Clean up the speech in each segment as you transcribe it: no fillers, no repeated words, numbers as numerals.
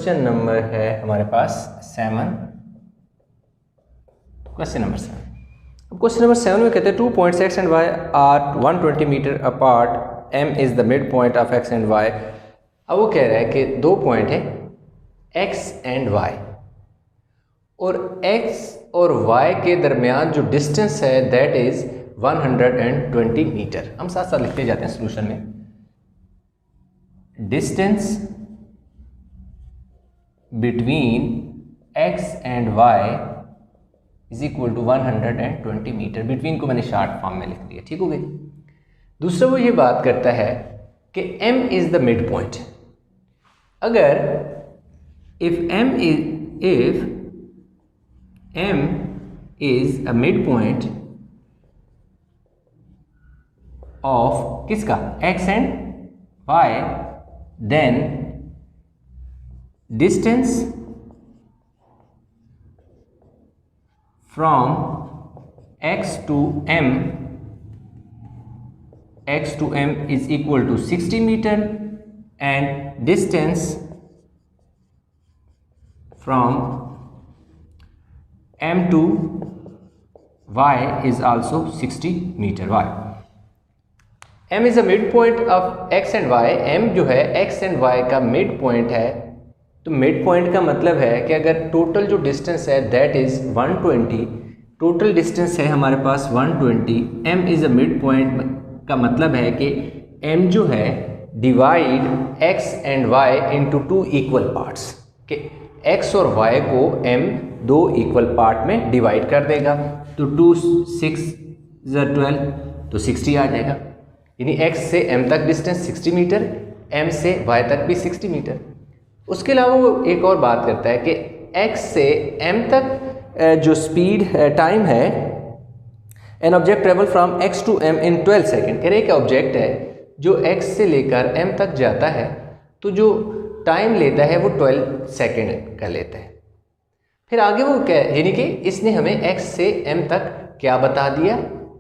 Question number है हमारे पास 7, question number 7। अब क्वेश्चन नंबर 7 में कहते हैं 2 points x and y are 120 metre apart, m is the mid point of x and y। अब वो कह रहा है कि 2 पॉइंट है x and y, और x और y के दरमियान जो डिस्टेंस है दैट इज 120 मीटर। हम साथ साथ लिखते जाते हैं सोल्यूशन में। Distance between x and y is equal to 120 metre. Between को मैंने शॉर्ट फॉर्म में लिख दिया, ठीक हो गई। दूसरा वो ये बात करता है कि m is the mid point. अगर if m is a mid point of किसका, x and y, then distance from x to m is equal to 60 meter, and distance from m to y is also 60 meter। y m is a midpoint of x and y। m जो है x and y का mid point है। तो mid point का मतलब है कि अगर टोटल जो डिस्टेंस है दैट इज 120, टोटल डिस्टेंस है हमारे पास 120, m is a mid point का मतलब है कि m जो है divide x and y into 2 equal parts, कि x और y को m 2 इक्वल पार्ट में डिवाइड कर देगा। तो 2 6 12 तो 60 आ जाएगा, यानी x से m तक डिस्टेंस 60 मीटर, m से y तक भी 60 मीटर। उसके अलावा वो एक और बात करता है कि x से m तक जो स्पीड टाइम है, an object travel from x to m in 12 second. कह रहे एक ऑब्जेक्ट है जो x से लेकर m तक जाता है तो जो टाइम लेता है वो 12 सेकेंड का लेता है। फिर आगे वो क्या, यानी कि इसने हमें x से m तक क्या बता दिया,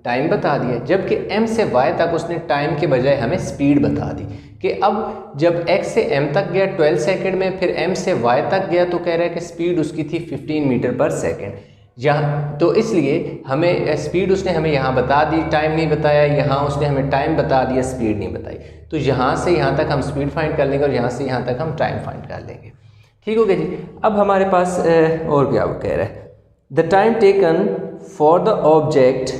टाइम बता दिया, जबकि m से y तक उसने टाइम के बजाय हमें स्पीड बता दी कि अब जब x से m तक गया 12 सेकेंड में, फिर m से y तक गया तो कह रहा है कि स्पीड उसकी थी 15 मीटर पर सेकेंड। यहाँ तो इसलिए हमें स्पीड उसने हमें यहाँ बता दी, टाइम नहीं बताया, यहाँ उसने हमें टाइम बता दिया, स्पीड नहीं बताई। तो यहाँ से यहाँ तक हम स्पीड फाइंड कर लेंगे और यहाँ से यहाँ तक हम टाइम फाइंड कर लेंगे, ठीक हो गया जी। अब हमारे पास और क्या वो कह रहा है, the time taken for the object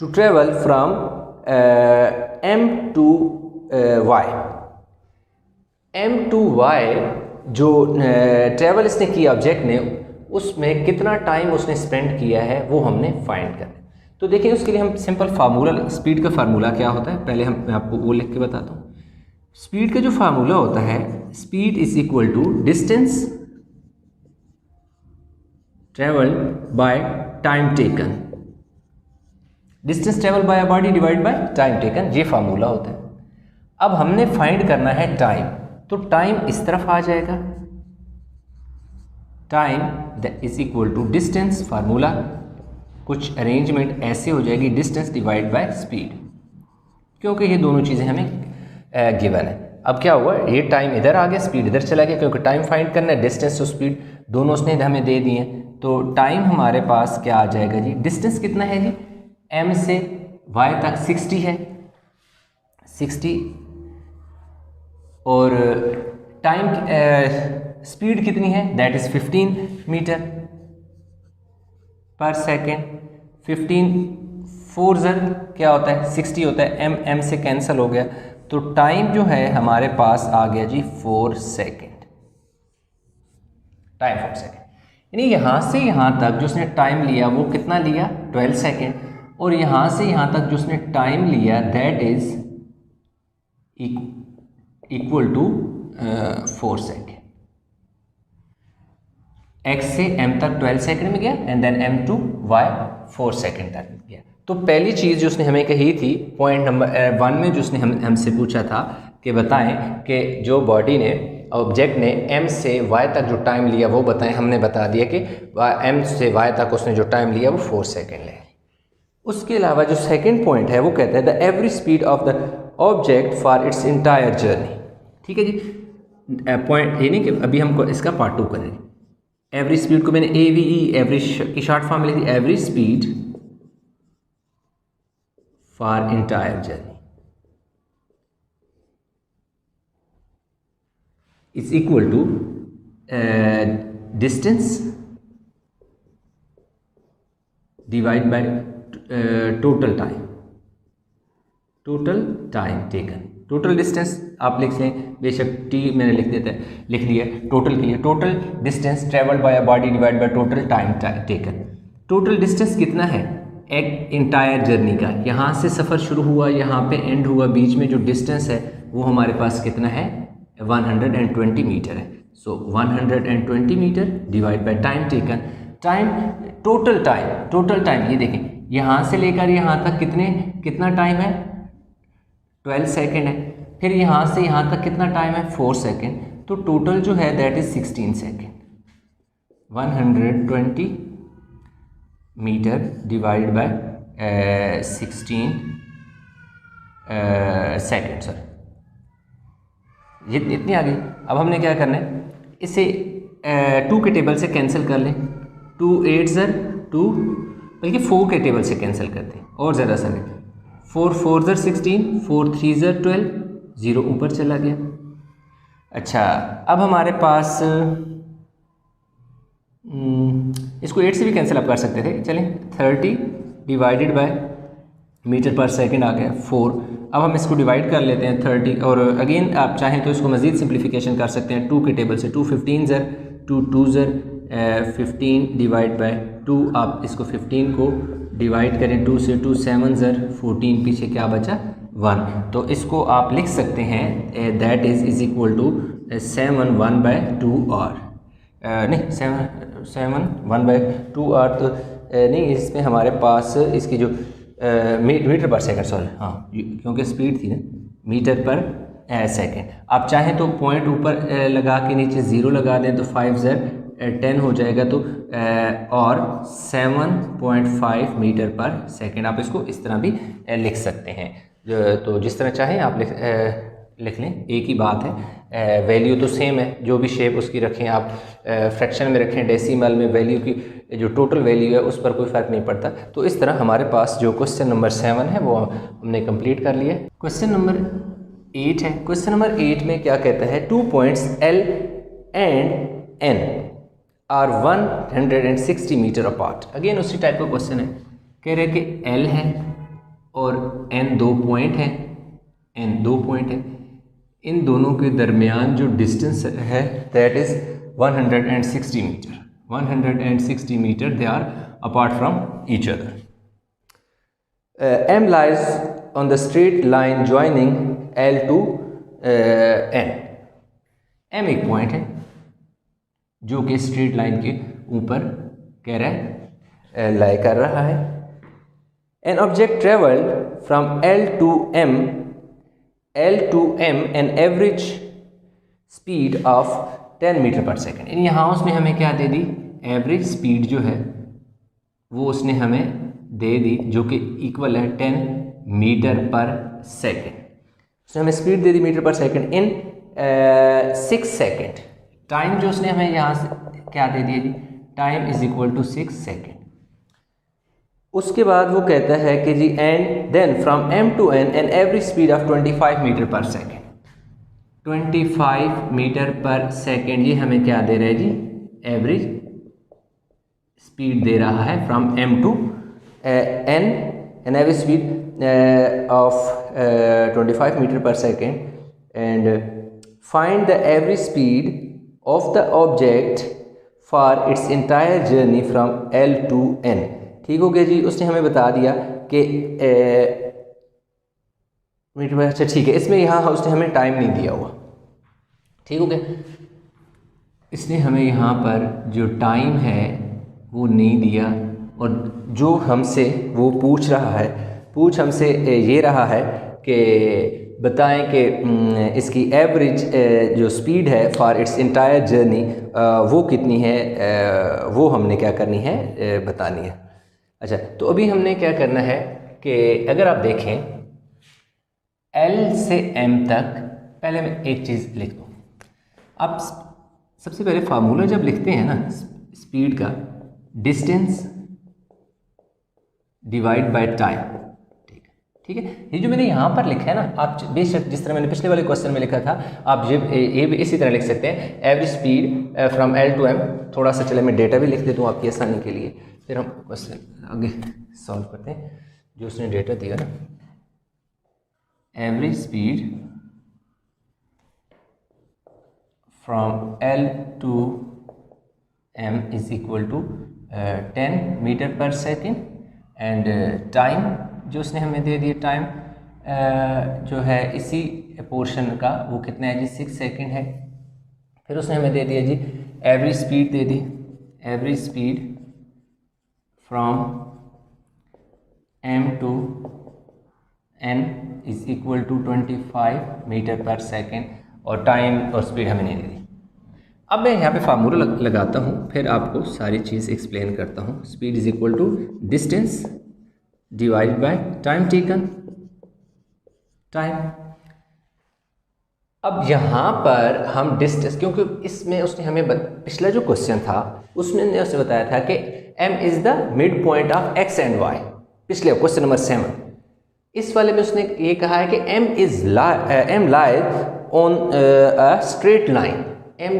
to travel from m to y। m to y जो ट्रेवल इसने किया ऑब्जेक्ट ने, उसमें कितना टाइम उसने स्पेंड किया है वो हमने फाइंड करना है। तो देखिए उसके लिए हम सिंपल फार्मूला, स्पीड का फार्मूला क्या होता है पहले मैं आपको वो लिख के बताता हूँ। स्पीड का जो फार्मूला होता है, speed is equal to distance travelled by time taken. Distance travel by a body divide by time taken, ये फार्मूला होता है। अब हमने फाइंड करना है टाइम, तो टाइम इस तरफ आ जाएगा, time that is equal to distance, formula कुछ अरेंजमेंट ऐसे हो जाएगी, डिस्टेंस डिवाइड बाय स्पीड, क्योंकि ये दोनों चीज़ें हमें गिवन है। अब क्या हुआ, ये टाइम इधर आ गया, स्पीड इधर चला गया, क्योंकि टाइम फाइंड करना है, डिस्टेंस और स्पीड दोनों उसने हमें दे दिए। तो टाइम हमारे पास क्या आ जाएगा जी, डिस्टेंस कितना है जी, m से y तक 60 है, 60, और टाइम स्पीड कितनी है that is 15 metre per second. 15 4 ज़र क्या होता है 60 होता है, m से कैंसिल हो गया, तो टाइम जो है हमारे पास आ गया जी 4 सेकेंड, टाइम 4 सेकेंड। यानी यहाँ से यहाँ तक जो उसने टाइम लिया वो कितना लिया 12 सेकेंड, और यहाँ से यहाँ तक जो उसने टाइम लिया that is equal to 4 second. x से m तक 12 सेकेंड में गया and then m to y 4 second तक गया। तो पहली चीज़ जो उसने हमें कही थी पॉइंट नंबर 1 में, जो उसने हमसे पूछा था कि बताएं कि जो बॉडी ने, ऑब्जेक्ट ने m से y तक जो टाइम लिया वो बताएं। हमने बता दिया कि m से y तक उसने जो टाइम लिया वो 4 सेकेंड लिया। उसके अलावा जो सेकेंड पॉइंट है वो कहता है the average speed of the object for its entire journey. ठीक है जी, पॉइंट, ये नहीं कि अभी हमको इसका पार्ट 2 करेंगे। एवरेज स्पीड को मैंने AVE एवरेज की शॉर्ट फॉर्म में लिखी, average speed for entire journey is equal to distance divided by total time taken। Total distance आप लिख लें, बेशक टी मैंने लिख दिया टोटल के लिए। Total distance travelled bye a body divide by total time taken. Total distance कितना है एक इंटायर जर्नी का, यहाँ से सफ़र शुरू हुआ, यहाँ पे एंड हुआ, बीच में जो डिस्टेंस है वो हमारे पास कितना है 120 मीटर है। So 120 metre divide by time taken. Total time ये देखें, यहाँ से लेकर यहाँ तक कितना टाइम है 12 सेकेंड है। फिर यहाँ से यहाँ तक कितना टाइम है 4 सेकेंड। तो टोटल जो है that is 16 second. 120 metre divide by 16 second, sir इतनी आ गई। अब हमने क्या करना है, इसे 2 के टेबल से कैंसिल कर लें। 2 8 ज़र 2, बल्कि 4 के टेबल से कैंसिल करते हैं और ज़्यादा सर। 4 4 ज़र 16, 4 3 ज़र 12, 0 ऊपर चला गया। अच्छा, अब हमारे पास इसको 8 से भी कैंसिल आप कर सकते थे, चलें 30 डिवाइडेड बाय मीटर पर सेकंड आ गया 4। अब हम इसको डिवाइड कर लेते हैं 30, और अगेन आप चाहें तो इसको मज़ीद सिंप्लीफिकेशन कर सकते हैं 2 के टेबल से। 2 15 ज़र 2 2 ज़र 15 डिवाइड बाय 2। आप इसको 15 को डिवाइड करें 2 से, 2 7 ज़र 14, पीछे क्या बचा 1। तो इसको आप लिख सकते हैं that is equal to 7 1 by 2 और नहीं 7 1 बाय 2 और तो नहीं, इसमें हमारे पास इसकी जो मीटर पर सेकंड, सॉरी हाँ क्योंकि स्पीड थी ना, मीटर पर सेकंड। आप चाहें तो पॉइंट ऊपर लगा के नीचे 0 लगा दें तो 5 ज़र 10 हो जाएगा। तो और 7.5 मीटर पर सेकंड आप इसको इस तरह भी लिख सकते हैं। तो जिस तरह चाहें आप लिख लें, एक ही बात है। वैल्यू तो सेम है, जो भी शेप उसकी रखें आप, फ्रैक्शन में रखें, डेसिमल में, वैल्यू की जो टोटल वैल्यू है उस पर कोई फ़र्क नहीं पड़ता। तो इस तरह हमारे पास जो क्वेश्चन नंबर 7 है वो हमने कंप्लीट कर लिया। क्वेश्चन नंबर 8 है। क्वेश्चन नंबर 8 में क्या कहता है, 2 points L and N are 160 metre apart. Again उसी टाइप का क्वेश्चन है, कह रहे कि L है और N 2 पॉइंट है, N 2 पॉइंट है, इन दोनों के दरमियान जो डिस्टेंस है that is 160 metre. 160 metre they are apart from each other. M lies on the straight line joining L to N। M एक पॉइंट है जो कि स्ट्रेट लाइन के ऊपर कह रहा है लाई कर रहा है। An object traveled from L to M an average speed of 10 metre per second. यहाँ उसने हमें क्या दे दी, एवरेज स्पीड जो है वो उसने हमें दे दी, जो कि इक्वल है 10 मीटर पर सेकेंड। उसने हमें स्पीड दे दी metre per second in 6 second. Time जो उसने हमें यहाँ से क्या दे दिया जी, time is equal to 6 second. उसके बाद वो कहता है कि जी and then from M to N an average speed of 25 metre per second. 25 metre per second ये हमें क्या दे रहा है जी, एवरेज स्पीड दे रहा है from M to N an average speed of 25 metre per second and find the average speed of the object for its entire journey from L to N। ठीक हो गया जी, उसने हमें बता दिया कि मीटर में, अच्छा ठीक है, इसमें यहाँ उसने हमें टाइम नहीं दिया हुआ। ठीक हो गया, इसने हमें यहाँ पर जो टाइम है वो नहीं दिया, और जो हमसे वो पूछ हमसे ये रहा है कि बताएं कि इसकी एवरेज जो स्पीड है फॉर इट्स इंटायर जर्नी वो कितनी है, वो हमने क्या करनी है, बतानी है। अच्छा, तो अभी हमने क्या करना है कि अगर आप देखें L से M तक, पहले मैं एक चीज़ लिख दूँ, आप सबसे पहले फार्मूला जब लिखते हैं ना स्पीड का, डिस्टेंस डिवाइड बाय टाइम, ठीक है। ये जो मैंने यहाँ पर लिखा है ना, आप बेशक जिस तरह मैंने पिछले वाले क्वेश्चन में लिखा था, आप ये भी इसी तरह लिख सकते हैं, average speed from L to M. थोड़ा सा चले मैं डेटा भी लिख देता हूँ आपकी आसानी के लिए, फिर हम क्वेश्चन आगे सॉल्व करते हैं। जो उसने डेटा दिया ना, average speed from L to M is equal to 10 metre per second, and time जो उसने हमें दे दिया, टाइम जो है इसी पोर्शन का वो कितना है जी, 6 सेकेंड है। फिर उसने हमें दे दिया जी एवरेज स्पीड दे दी, average speed from M to N is equal to 25 metre per second, और टाइम और स्पीड हमें नहीं दे दी। अब मैं यहाँ पे फार्मूला लगाता हूँ, फिर आपको सारी चीज़ एक्सप्लेन करता हूँ। Speed is equal to distance divide by time taken, time. अब यहाँ पर हम डिस्टेंस, क्योंकि इसमें उसने हमें पिछला जो क्वेश्चन था उसमें उसने बताया था कि m is the mid point of x and y, पिछले क्वेश्चन नंबर 7। इस वाले में उसने ये कहा है कि m lies on a straight line, m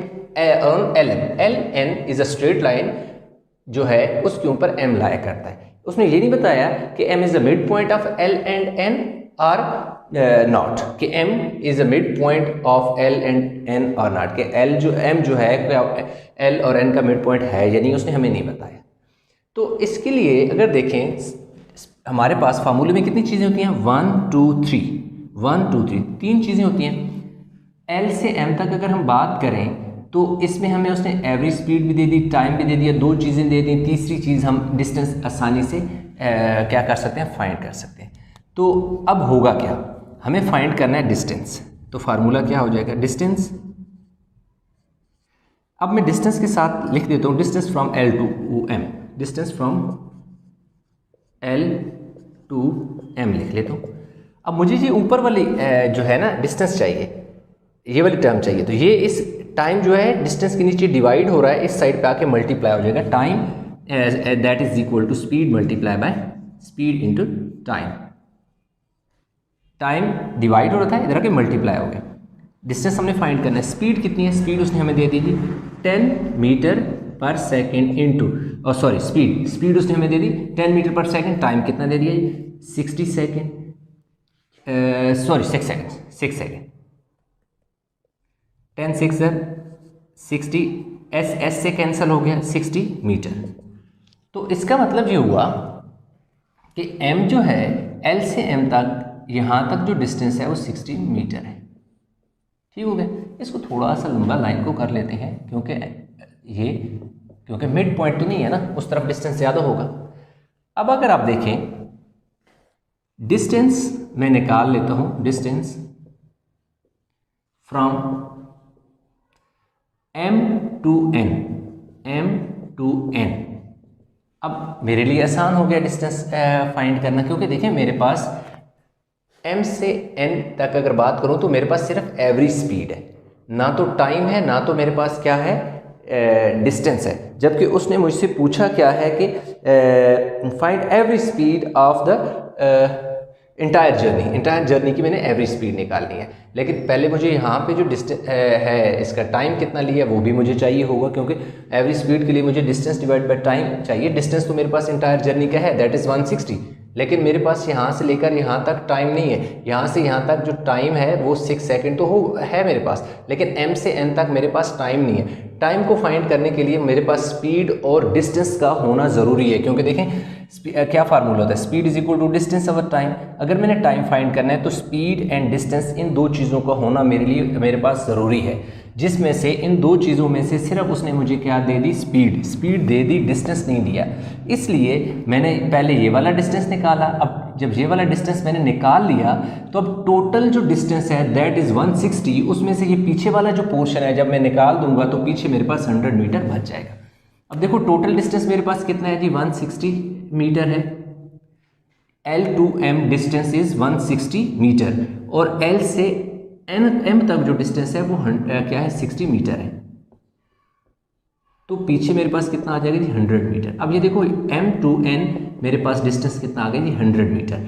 on ln is a straight line जो है उसके ऊपर m लाया करता है। उसने ये नहीं बताया कि m is the mid point of l and n और नॉट, कि m is the mid point of l and n और नॉट, कि l जो m जो है l और n का मिड पॉइंट है या नहीं, उसने हमें नहीं बताया। तो इसके लिए अगर देखें हमारे पास फार्मूले में कितनी चीज़ें होती हैं, 1 2 3, 1 2 3, 3 चीज़ें होती हैं। l से m तक अगर हम बात करें तो इसमें हमें उसने एवरेज स्पीड भी दे दी, टाइम भी दे दिया, 2 चीज़ें दे दी। तीसरी चीज़ हम डिस्टेंस आसानी से क्या कर सकते हैं, फाइंड कर सकते हैं। तो अब होगा क्या, हमें फाइंड करना है डिस्टेंस। तो फार्मूला क्या हो जाएगा, डिस्टेंस। अब मैं डिस्टेंस के साथ लिख देता हूँ, distance from L to M, distance from L to M लिख लेता हूँ। अब मुझे ये ऊपर वाली जो है ना डिस्टेंस चाहिए, ये वाली टर्म चाहिए। तो ये इस टाइम जो है डिस्टेंस के नीचे डिवाइड हो रहा है, इस साइड पे आके मल्टीप्लाई हो जाएगा, time that is equal to speed multiply by speed into time. Time divide हो रहा था, इधर आके मल्टीप्लाई हो गया। डिस्टेंस हमने फाइंड करना है, स्पीड कितनी है, स्पीड उसने हमें दे दी थी 10 मीटर पर सेकेंड इनटू, और सॉरी स्पीड उसने हमें दे दी 10 मीटर पर सेकेंड। टाइम कितना दे दिया, 60 सेकेंड, सॉरी 6 सेकेंड, 10 6 60, एस से कैंसिल हो गया, 60 मीटर। तो इसका मतलब ये हुआ कि m जो है l से m तक, यहाँ तक जो डिस्टेंस है वो 60 मीटर है। ठीक हो गया। इसको थोड़ा सा लंबा लाइन को कर लेते हैं, क्योंकि मिड पॉइंट तो नहीं है ना, उस तरफ डिस्टेंस ज़्यादा होगा। अब अगर आप देखें डिस्टेंस मैं निकाल लेता हूँ, distance from m to n, अब मेरे लिए आसान हो गया डिस्टेंस फाइंड करना, क्योंकि देखें मेरे पास m से n तक अगर बात करूं तो मेरे पास सिर्फ एवरेज स्पीड है, ना तो टाइम है, ना तो मेरे पास क्या है डिस्टेंस है। जबकि उसने मुझसे पूछा क्या है कि find average speed of the entire journey की मैंने एवरेज स्पीड निकालनी है। लेकिन पहले मुझे यहाँ पे जो डिस्टेंस है इसका टाइम कितना लिया वो भी मुझे चाहिए होगा, क्योंकि एवरेज स्पीड के लिए मुझे डिस्टेंस डिवाइड बाय टाइम चाहिए। डिस्टेंस तो मेरे पास इंटायर जर्नी का है, दैट इज़ 160, लेकिन मेरे पास यहाँ से लेकर यहाँ तक टाइम नहीं है। यहाँ से यहाँ तक जो टाइम है वो 6 सेकेंड तो है मेरे पास, लेकिन m से n तक मेरे पास टाइम नहीं है। टाइम को फाइंड करने के लिए मेरे पास स्पीड और डिस्टेंस का होना ज़रूरी है, क्योंकि देखें क्या फार्मूला होता है, speed is equal to distance over time. अगर मैंने टाइम फाइंड करना है तो स्पीड एंड डिस्टेंस, इन 2 चीज़ों का होना मेरे पास ज़रूरी है, जिसमें से इन 2 चीज़ों में से सिर्फ उसने मुझे क्या दे दी, स्पीड दे दी, डिस्टेंस नहीं दिया। इसलिए मैंने पहले ये वाला डिस्टेंस निकाला। अब जब ये वाला डिस्टेंस मैंने निकाल लिया तो अब टोटल जो डिस्टेंस है दैट इज़ 160, उसमें से ये पीछे वाला जो पोर्शन है जब मैं निकाल दूंगा तो पीछे मेरे पास 100 मीटर बच जाएगा। अब देखो टोटल डिस्टेंस मेरे पास कितना है जी, 160 मीटर है। L to M distance is 160 metre, और L से एम तक जो डिस्टेंस है वो क्या है 60 मीटर है, तो पीछे मेरे पास कितना आ जाएगा जी 100 मीटर। अब ये देखो m to n मेरे पास डिस्टेंस कितना आ गया जी 100 मीटर।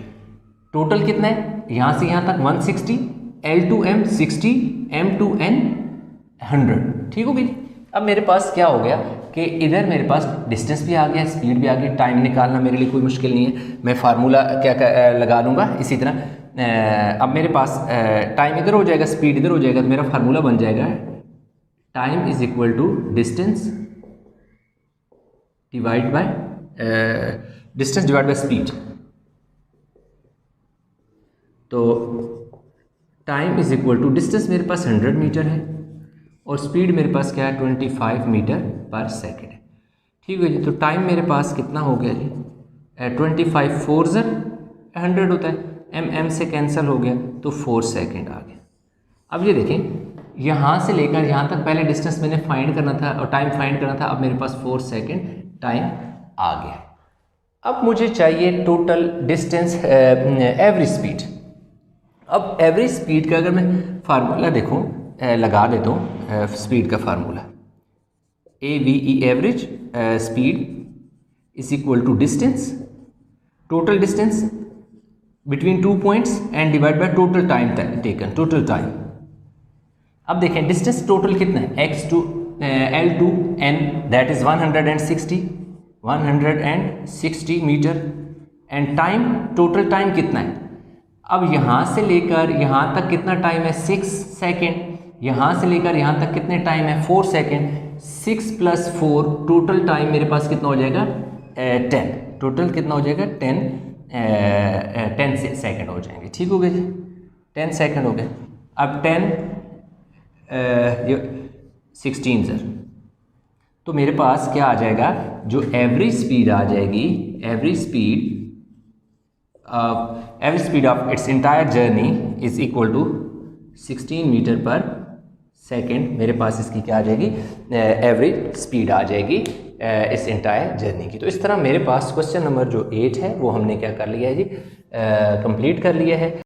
टोटल कितना है यहाँ से यहाँ तक 160, L to M 60, M to N 100। ठीक हो गई। अब मेरे पास क्या हो गया कि इधर मेरे पास डिस्टेंस भी आ गया, स्पीड भी आ गई। टाइम निकालना मेरे लिए कोई मुश्किल नहीं है, मैं फार्मूला लगा लूँगा इसी तरह। अब मेरे पास टाइम इधर हो जाएगा, स्पीड इधर हो जाएगा, तो मेरा फार्मूला बन जाएगा time is equal to distance divide by speed. तो time is equal to distance मेरे पास 100 मीटर है और स्पीड मेरे पास क्या है 25 मीटर पर सेकेंड है। ठीक है जी। तो टाइम मेरे पास कितना हो गया जी 25 4 100 होता है, m से कैंसिल हो गया तो 4 सेकेंड आ गया। अब ये देखें यहाँ से लेकर यहाँ तक पहले डिस्टेंस मैंने फाइंड करना था और टाइम फाइंड करना था, अब मेरे पास 4 सेकेंड टाइम आ गया। अब मुझे चाहिए टोटल डिस्टेंस एवरेज स्पीड। अब एवरेज स्पीड का अगर मैं फार्मूला देखूं लगा देता हूँ, स्पीड का formula AVE average speed is equal to distance, total distance between 2 points and divide by total time taken, total time. अब देखें डिस्टेंस टोटल कितना है x to L to N that is 160 metre and time total time कितना है। अब यहाँ से लेकर यहाँ तक कितना टाइम है 6 सेकेंड, यहाँ से लेकर यहाँ तक कितने टाइम है 4 सेकेंड। 6 + 4 टोटल टाइम मेरे पास कितना हो जाएगा 10, टोटल कितना हो जाएगा 10 सेकेंड हो जाएंगे। ठीक हो गया जी, 10 सेकेंड हो गए। अब 16 सर, तो मेरे पास क्या आ जाएगा जो एवरेज स्पीड आ जाएगी, average speed of its entire journey is equal to 16 meter per second. मेरे पास इसकी क्या आ जाएगी एवरेज स्पीड आ जाएगी इस इंटायर जर्नी की। तो इस तरह मेरे पास क्वेश्चन नंबर जो 8 है वो हमने क्या कर लिया है जी कंप्लीट कर लिया है।